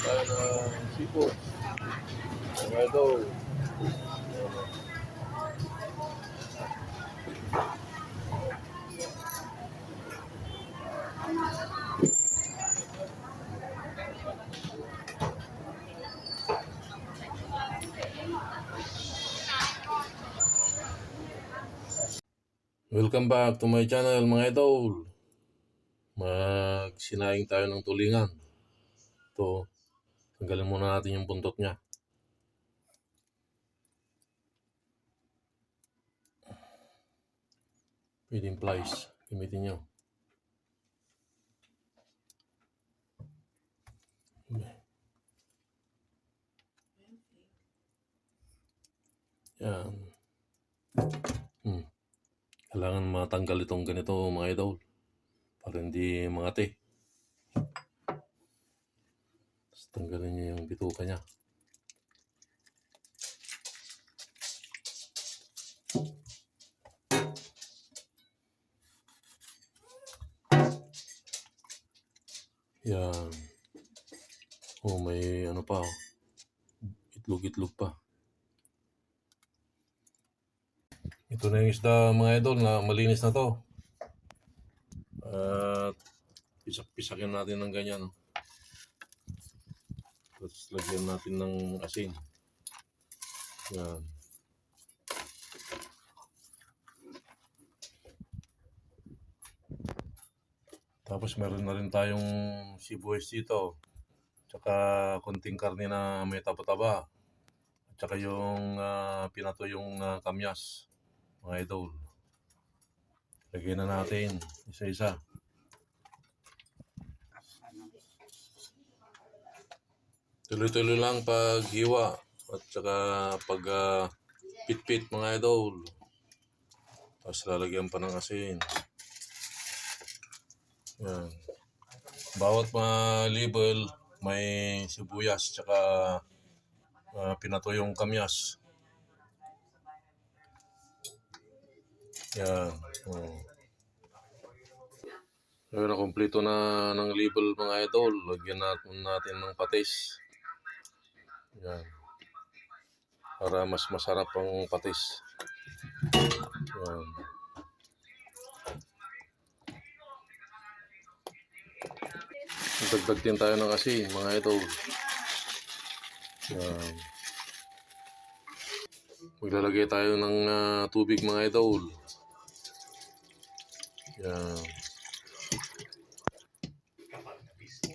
tayo ng sipos. Mga idol. Welcome back to my channel mga idol. Magsinaing tayo ng tulingan. Ito, tanggalin muna natin yung buntot niya. Pwedeng plies, gamitin nyo. Yan. Kailangan matanggal itong ganito mga idol para hindi mangati. Tapos tanggalin nyo yung bituka niya. Yan. Oh, may ano pa. Itlog-itlog pa. Ito na yung isda mga idol na malinis na to. At pisak-pisakin natin ng ganyan. Tapos lagyan natin ng asin. Yan. Tapos meron na rin tayong sibuyas dito. Tsaka konting karne na may taba-taba. At tsaka yung pinato yung kamyas. Mga idol. Lagyan na natin isa-isa. Tuloy-tuloy lang pag hiwa. At tsaka pag pit-pit mga idol. Tapos lalagyan pa ng asin. Yan. Bawat label may sibuyas tsaka pinato yung kamyas. Yan. Ngayon na kumpleto na ng label mga idol. Lagyan natin ng patis. Yan. Para mas masarap ang patis. Yan. Dagdag din tayo ng asin mga idol. Yan. Maglalagay tayo ng tubig mga idol. Yan.